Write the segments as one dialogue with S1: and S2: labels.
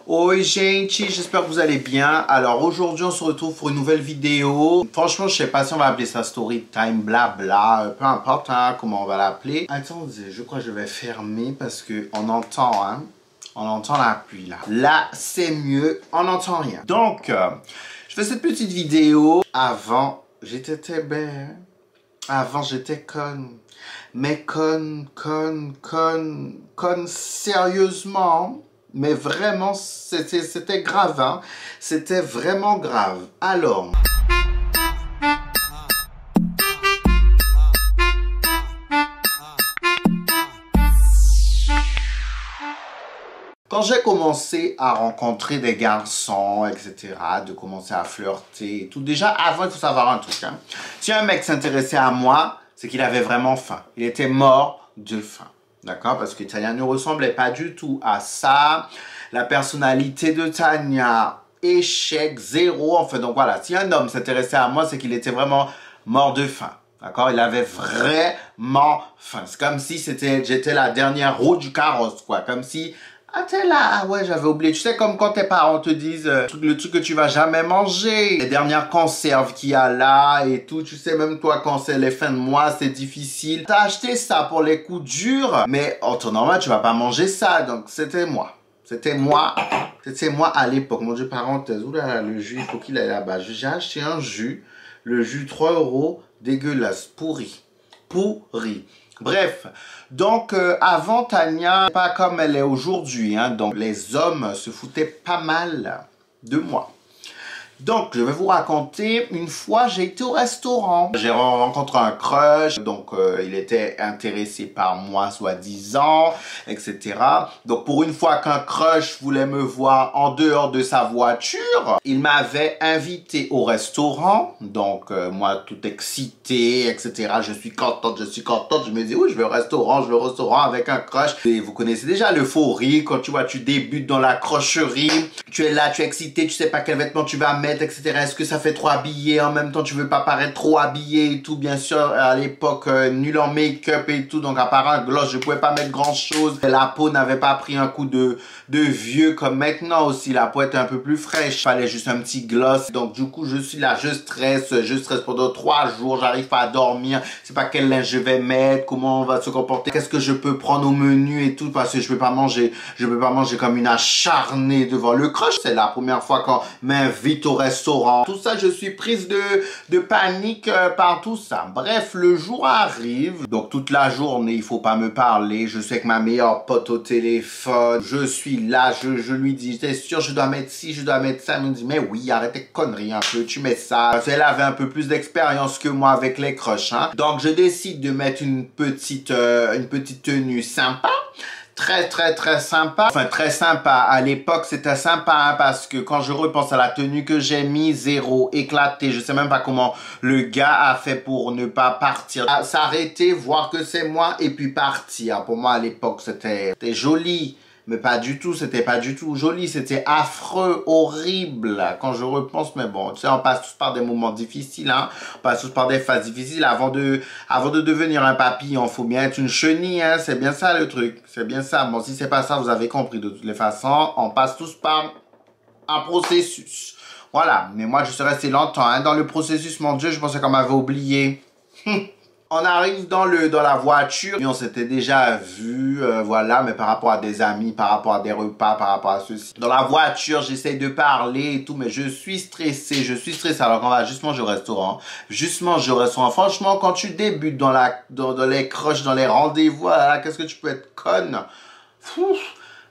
S1: Oi gente, j'espère que vous allez bien. Alors aujourd'hui on se retrouve pour une nouvelle vidéo. Franchement je sais pas si on va appeler ça story time blabla, peu importe hein, comment on va l'appeler. Attendez, je crois que je vais fermer parce que on entend hein, on entend la pluie là. Là c'est mieux, on n'entend rien. Donc je fais cette petite vidéo. Avant j'étais très belle, avant j'étais conne. Mais conne sérieusement. Mais vraiment, c'était grave, hein. C'était vraiment grave. Alors... Quand j'ai commencé à rencontrer des garçons, etc., de commencer à flirter et tout, déjà, avant, il faut savoir un truc, hein. Si un mec s'intéressait à moi, c'est qu'il avait vraiment faim. Il était mort de faim. D'accord? Parce que Tania ne ressemblait pas du tout à ça. La personnalité de Tania, échec, zéro. Enfin, donc voilà. Si un homme s'intéressait à moi, c'est qu'il était vraiment mort de faim. D'accord? Il avait vraiment faim. C'est comme si j'étais la dernière roue du carrosse, quoi. Comme si... Ah, t'es là, ah ouais, j'avais oublié. Tu sais, comme quand tes parents te disent le truc que tu vas jamais manger, les dernières conserves qu'il y a là et tout. Tu sais, même toi, quand c'est les fins de mois, c'est difficile. T'as acheté ça pour les coups durs, mais en temps normal, tu vas pas manger ça. Donc, c'était moi. C'était moi à l'époque. Mon Dieu, parenthèse. Oula, le jus, il faut qu'il aille là-bas. J'ai acheté un jus. Le jus, 3 €, dégueulasse, pourri. Pourri. Bref, donc avant Tania, pas comme elle est aujourd'hui, hein, donc les hommes se foutaient pas mal de moi. Donc, je vais vous raconter, une fois, j'ai été au restaurant. J'ai rencontré un crush, donc il était intéressé par moi, soi-disant, etc. Donc, pour une fois qu'un crush voulait me voir en dehors de sa voiture, il m'avait invité au restaurant. Donc, moi, tout excité, etc. Je suis contente. Je me dis, oui, je vais au restaurant avec un crush. Et vous connaissez déjà l'euphorie, quand tu vois, tu débutes dans la crocherie. Tu es là, tu es excité, tu sais pas quel vêtement tu vas mettre, etc. Est-ce que ça fait trop habillé? En même temps, tu veux pas paraître trop habillé et tout. Bien sûr, à l'époque, nul en make-up et tout. Donc, à part un gloss, je pouvais pas mettre grand-chose. La peau n'avait pas pris un coup de vieux comme maintenant aussi. La peau était un peu plus fraîche. Fallait juste un petit gloss. Donc, du coup, je suis là, je stresse pendant 3 jours. J'arrive pas à dormir. C'est pas quel linge je vais mettre, comment on va se comporter, qu'est-ce que je peux prendre au menu et tout. Parce que je peux pas manger comme une acharnée devant le crush. C'est la première fois qu'on m'invite au restaurant. Tout ça, je suis prise de panique par tout ça. Bref, le jour arrive. Donc, toute la journée, il faut pas me parler. Je suis avec ma meilleure pote au téléphone. Je suis là, je lui dis, t'es sûr, je dois mettre ci, je dois mettre ça. Elle me dit, mais oui, arrête tes conneries un peu, tu mets ça. Parce qu'elle avait un peu plus d'expérience que moi avec les crushs, hein. Donc, je décide de mettre une petite tenue sympa. Très sympa. Enfin, très sympa. À l'époque, c'était sympa, hein, parce que quand je repense à la tenue que j'ai mis, zéro, éclaté. Je sais même pas comment le gars a fait pour ne pas partir. S'arrêter, voir que c'est moi, et puis partir. Pour moi, à l'époque, c'était joli. Mais pas du tout, c'était pas du tout joli, c'était affreux, horrible, quand je repense, mais bon, tu sais, on passe tous par des moments difficiles, hein, on passe tous par des phases difficiles, avant de devenir un papillon, faut bien être une chenille, hein, c'est bien ça le truc, c'est bien ça, bon, si c'est pas ça, vous avez compris, de toutes les façons, on passe tous par un processus, voilà, mais moi, je suis resté longtemps, hein, dans le processus, mon Dieu, je pensais qu'on m'avait oublié. On arrive dans la voiture, et on s'était déjà vu, voilà, mais par rapport à des amis, par rapport à des repas, par rapport à ceci. Dans la voiture, j'essaye de parler et tout, mais je suis stressé, alors qu'on va juste manger au restaurant. Franchement, quand tu débutes dans les crushs, dans les rendez-vous, voilà, qu'est-ce que tu peux être conne?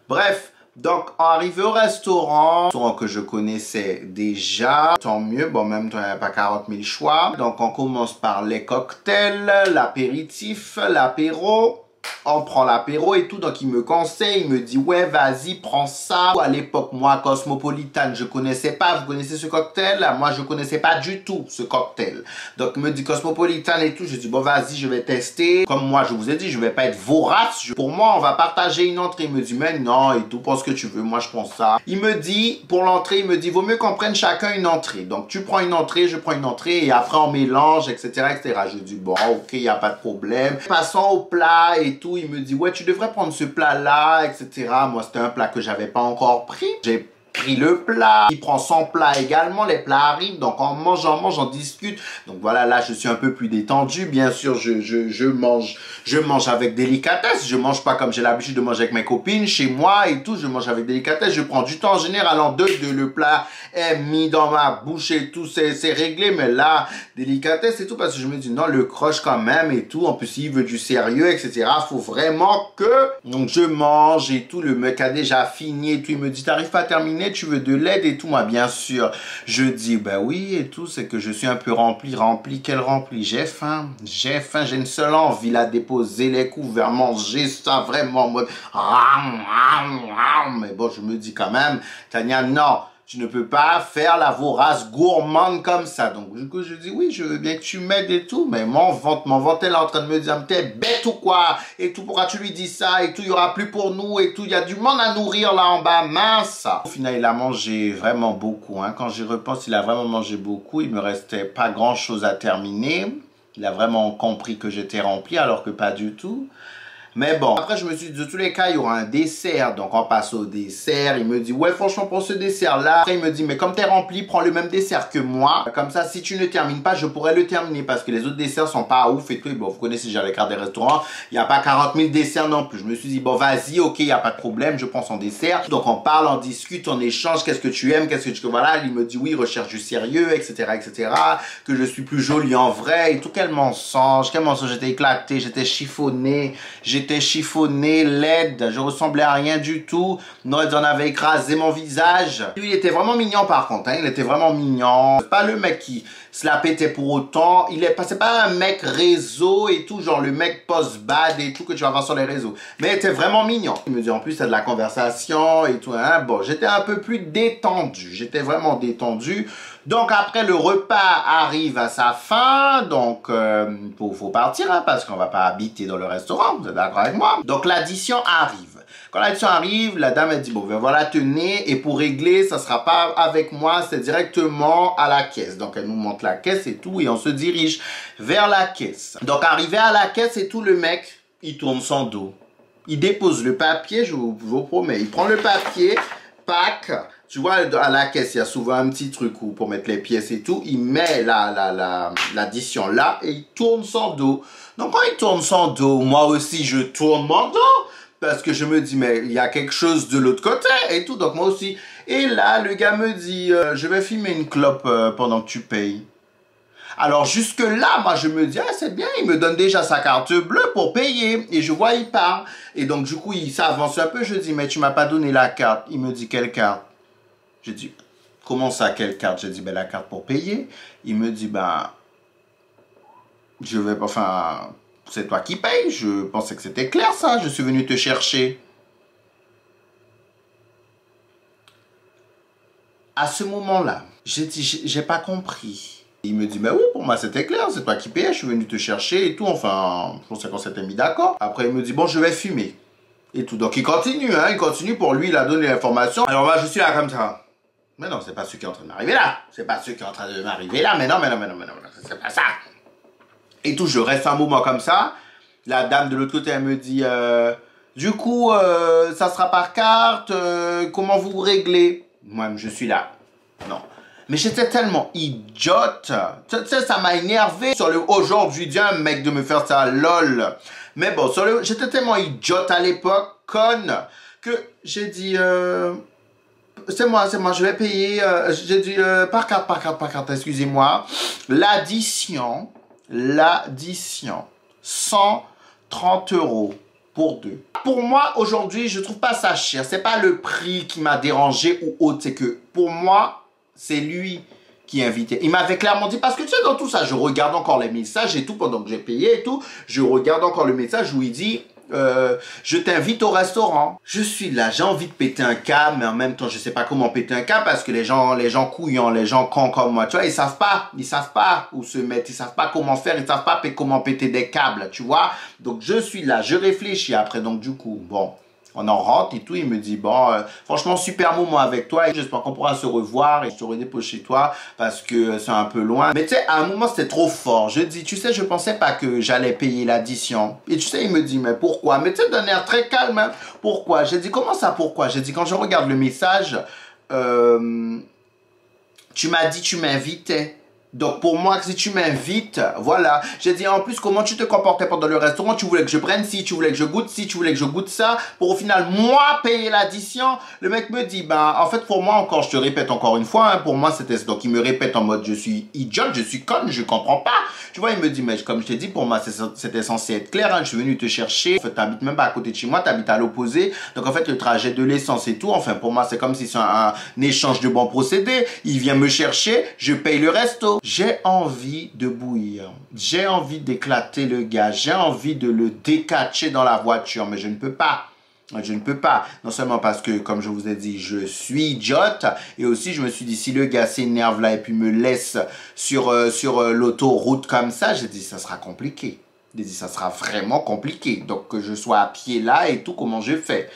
S1: Bref. Donc, arrivé au restaurant que je connaissais déjà, tant mieux, bon, même toi, il n'y a pas 40 000 choix. Donc, on commence par les cocktails, l'apéritif, l'apéro. On prend l'apéro et tout, donc il me conseille, il me dit ouais vas-y prends ça. À l'époque moi Cosmopolitan je connaissais pas, vous connaissez ce cocktail? Moi je connaissais pas du tout ce cocktail. Donc il me dit Cosmopolitan et tout, je dis bon vas-y je vais tester. Comme moi je vous ai dit je vais pas être vorace, pour moi on va partager une entrée. Il me dit mais non et tout, prends ce que tu veux, moi je prends ça. Il me dit pour l'entrée, il me dit vaut mieux qu'on prenne chacun une entrée. Donc tu prends une entrée, je prends une entrée et après on mélange etc etc. Je dis bon ok il y a pas de problème. Passons au plat et et tout. Il me dit, ouais, tu devrais prendre ce plat-là, etc. Moi, c'était un plat que j'avais pas encore pris. J'ai pris le plat, il prend son plat également, les plats arrivent, donc on mange, on discute. Donc voilà, là je suis un peu plus détendu, bien sûr je mange avec délicatesse, je mange pas comme j'ai l'habitude de manger avec mes copines, chez moi et tout, je mange avec délicatesse, je prends du temps en général, en deux, le plat est mis dans ma bouche et tout, c'est réglé, mais là, délicatesse et tout, parce que je me dis non, le croche quand même et tout, en plus il veut du sérieux, etc. Faut vraiment que, donc je mange et tout, le mec a déjà fini et tout, il me dit t'arrives pas à terminer, tu veux de l'aide et tout, moi bien sûr je dis ben oui et tout, c'est que je suis un peu rempli, quel rempli, j'ai faim, j'ai une seule envie là, déposer les couverts, manger ça vraiment en mode mais bon je me dis quand même Tania, non, tu ne peux pas faire la vorace gourmande comme ça. Donc, du coup, je dis, oui, je veux bien que tu m'aides et tout. Mais mon ventre, elle est en train de me dire, t'es bête ou quoi? Et tout, pourquoi tu lui dis ça? Et tout, il y aura plus pour nous et tout. Il y a du monde à nourrir là en bas, mince. Au final, il a mangé vraiment beaucoup. Hein. Quand j'y repense, il a vraiment mangé beaucoup. Il me restait pas grand chose à terminer. Il a vraiment compris que j'étais rempli, alors que pas du tout. Mais bon, après je me suis dit, de tous les cas, il y aura un dessert. Donc on passe au dessert. Il me dit, ouais, franchement, pour ce dessert-là. Après, il me dit, mais comme t'es rempli, prends le même dessert que moi. Comme ça, si tu ne termines pas, je pourrais le terminer. Parce que les autres desserts sont pas ouf et tout. Et bon, vous connaissez déjà les cartes des restaurants. Il n'y a pas 40 000 desserts non plus. Je me suis dit, bon, vas-y, ok, il n'y a pas de problème. Je prends son dessert. Donc on parle, on discute, on échange. Qu'est-ce que tu aimes? Qu'est-ce que tu... Voilà, il me dit, oui, recherche du sérieux, etc., etc. Que je suis plus jolie en vrai et tout. Quel mensonge. J'étais éclaté, j'étais chiffonné, laide, je ressemblais à rien du tout. Noël en avait écrasé mon visage. Lui, il était vraiment mignon par contre, hein. Il était vraiment mignon. C'est pas le mec qui se la pétait pour autant. C'est pas un mec réseau et tout, genre le mec post-bad et tout que tu vas voir sur les réseaux. Mais il était vraiment mignon. Il me dit en plus, c'est de la conversation et tout, hein. Bon, j'étais un peu plus détendu. J'étais vraiment détendu. Donc après le repas arrive à sa fin, donc faut partir hein, parce qu'on va pas habiter dans le restaurant, vous êtes d'accord avec moi? Donc l'addition arrive. Quand l'addition arrive, la dame elle dit bon ben voilà tenez et pour régler ça sera pas avec moi, c'est directement à la caisse. Donc elle nous montre la caisse et tout et on se dirige vers la caisse. Donc arrivé à la caisse et tout, le mec il tourne son dos, il dépose le papier, je vous promets, il prend le papier, pack. Tu vois, à la caisse, il y a souvent un petit truc où pour mettre les pièces et tout. Il met l'addition là et il tourne son dos. Donc, quand il tourne son dos, moi aussi, je tourne mon dos. Parce que je me dis, mais il y a quelque chose de l'autre côté et tout. Donc, moi aussi. Et là, le gars me dit, je vais fumer une clope pendant que tu payes. Alors, jusque-là, moi, je me dis, ah, c'est bien, il me donne déjà sa carte bleue pour payer. Et je vois, il part. Et donc, du coup, il s'avance un peu. Je dis, mais tu m'as pas donné la carte. Il me dit, quelle carte? Je dis, comment ça, quelle carte? Je dis, ben, la carte pour payer. Il me dit, ben, je vais pas, enfin, c'est toi qui payes. Je pensais que c'était clair, ça. Je suis venu te chercher. À ce moment-là, j'ai dit, j'ai pas compris. Il me dit, ben oui, pour moi, c'était clair. C'est toi qui payais. Je suis venu te chercher et tout. Enfin, je pensais qu'on s'était mis d'accord. Après, il me dit, bon, je vais fumer. Et tout. Donc, il continue, hein. Il continue. Pour lui, il a donné l'information. Alors, moi, je suis là comme ça. Mais non, c'est pas ce qui est en train de m'arriver là. C'est pas ce qui est en train de m'arriver là. Mais non, c'est pas ça. Et tout, je reste un moment comme ça. La dame de l'autre côté, elle me dit, du coup, ça sera par carte. Comment vous réglez? Moi, je suis là. Non. Mais j'étais tellement idiote. Tu sais, ça m'a énervé. Sur le aujourd'hui, dis un mec de me faire ça, lol. Mais bon, j'étais tellement idiote à l'époque, conne, que j'ai dit, c'est moi, je vais payer, j'ai dit, par carte, excusez-moi. L'addition, 130 € pour deux. Pour moi, aujourd'hui, je trouve pas ça cher. C'est pas le prix qui m'a dérangé ou autre, c'est que, pour moi, c'est lui qui invitait. Il m'avait clairement dit, parce que tu sais, dans tout ça, je regarde encore les messages et tout, pendant que j'ai payé et tout, je regarde encore le message où il dit, je t'invite au restaurant. Je suis là, j'ai envie de péter un câble, mais en même temps, je sais pas comment péter un câble parce que les gens couillants, les gens cons comme moi, tu vois, ils savent pas où se mettre, ils savent pas comment faire, ils savent pas comment péter des câbles, tu vois. Donc, je suis là, je réfléchis après, donc du coup, bon, On en rentre et tout, il me dit, bon, franchement, super moment avec toi, et j'espère qu'on pourra se revoir, et je te redépose chez toi, parce que c'est un peu loin. Mais tu sais, à un moment, c'était trop fort. Je dis, tu sais, je pensais pas que j'allais payer l'addition. Et tu sais, il me dit, mais pourquoi? Mais tu sais, d'un air très calme, hein. Pourquoi? J'ai dit, comment ça, pourquoi? J'ai dit, quand je regarde le message, tu m'as dit, tu m'invitais. Donc, pour moi, si tu m'invites, voilà. J'ai dit, en plus, comment tu te comportais pendant le restaurant? Tu voulais que je prenne ci, tu voulais que je goûte ci, tu voulais que je goûte ça, pour au final, moi, payer l'addition. Le mec me dit, ben, en fait, pour moi, encore, je te répète encore une fois, hein, pour moi, c'était... Donc, il me répète en mode, je suis idiote, je suis conne, je comprends pas. Tu vois, il me dit, mais comme je t'ai dit, pour moi, c'était censé être clair, hein, je suis venu te chercher. En fait, t'habites même pas à côté de chez moi, t'habites à l'opposé. Donc, en fait, le trajet de l'essence et tout, enfin, pour moi, c'est comme si c'est un échange de bons procédés. Il vient me chercher, je paye le resto. J'ai envie de bouillir. J'ai envie d'éclater le gars. J'ai envie de le décatcher dans la voiture, mais je ne peux pas. Je ne peux pas. Non seulement parce que, comme je vous ai dit, je suis idiote. Et aussi, je me suis dit, si le gars s'énerve là et puis me laisse sur l'autoroute comme ça, j'ai dit, ça sera compliqué. J'ai dit, ça sera vraiment compliqué. Donc, que je sois à pied là et tout, comment je fais?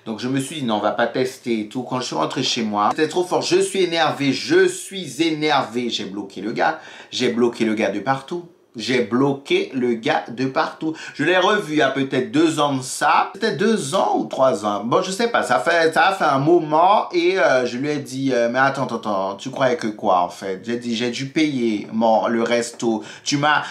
S1: Donc, je me suis dit, non, on va pas tester et tout. Quand je suis rentré chez moi, c'était trop fort. Je suis énervé. J'ai bloqué le gars. J'ai bloqué le gars de partout. J'ai bloqué le gars de partout. Je l'ai revu il y a peut-être 2 ans de ça. C'était 2 ans ou 3 ans. Bon, je sais pas. Ça a fait un moment et je lui ai dit, mais attends, tu croyais que quoi en fait? J'ai dit, j'ai dû payer le resto. Tu m'as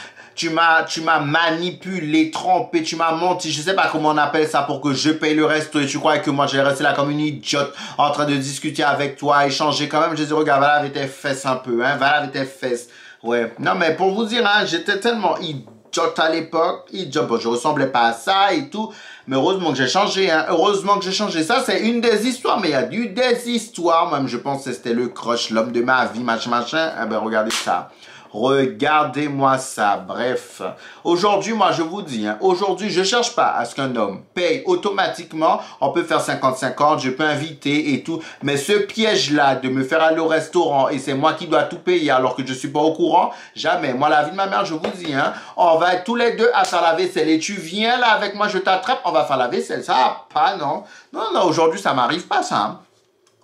S1: manipulé, trompé, tu m'as menti, je sais pas comment on appelle ça pour que je paye le resto et tu crois que moi j'ai resté là comme une idiote en train de discuter avec toi, échanger quand même. Je dis regarde, va laver tes fesses un peu, hein, va laver tes fesses. Ouais, non mais pour vous dire, hein, j'étais tellement idiote à l'époque, idiote, bon je ressemblais pas à ça et tout, mais heureusement que j'ai changé, hein, heureusement que j'ai changé. Ça c'est une des histoires, mais il y a eu des histoires, même je pense que c'était le crush, l'homme de ma vie, machin, eh ben regardez ça. Regardez-moi ça. Bref, aujourd'hui, moi, je vous dis, hein, aujourd'hui, je cherche pas à ce qu'un homme paye automatiquement. On peut faire 50-50, je peux inviter et tout. Mais ce piège-là de me faire aller au restaurant et c'est moi qui dois tout payer alors que je suis pas au courant, jamais. Moi, la vie de ma mère, je vous dis, hein, on va être tous les deux à faire la vaisselle et tu viens là avec moi, je t'attrape, on va faire la vaisselle. Ça, pas, non. Non, aujourd'hui, ça m'arrive pas, ça. Hein.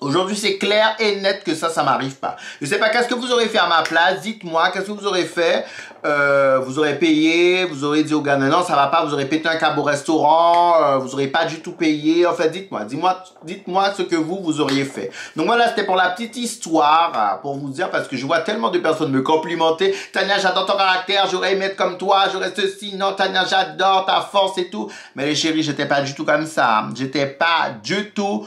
S1: Aujourd'hui, c'est clair et net que ça m'arrive pas. Je sais pas, qu'est-ce que vous aurez fait à ma place? Dites-moi, qu'est-ce que vous aurez fait? Vous aurez payé, vous aurez dit au gars, non, ça va pas, vous aurez pété un câble au restaurant, vous aurez pas du tout payé. En fait, dites-moi ce que vous auriez fait. Donc voilà, c'était pour la petite histoire, pour vous dire, parce que je vois tellement de personnes me complimenter. Tania, j'adore ton caractère, j'aurais aimé être comme toi, j'aurais ceci. Non, Tania, j'adore ta force et tout. Mais les chéris, j'étais pas du tout comme ça. J'étais pas du tout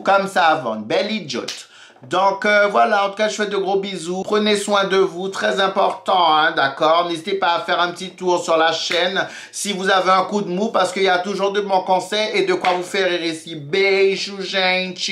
S1: comme ça avant, une belle idiote. Donc voilà, en tout cas je fais de gros bisous, prenez soin de vous, très important, hein, d'accord? N'hésitez pas à faire un petit tour sur la chaîne si vous avez un coup de mou, parce qu'il y a toujours de bons conseils et de quoi vous faire rire ici. Beijo, gente!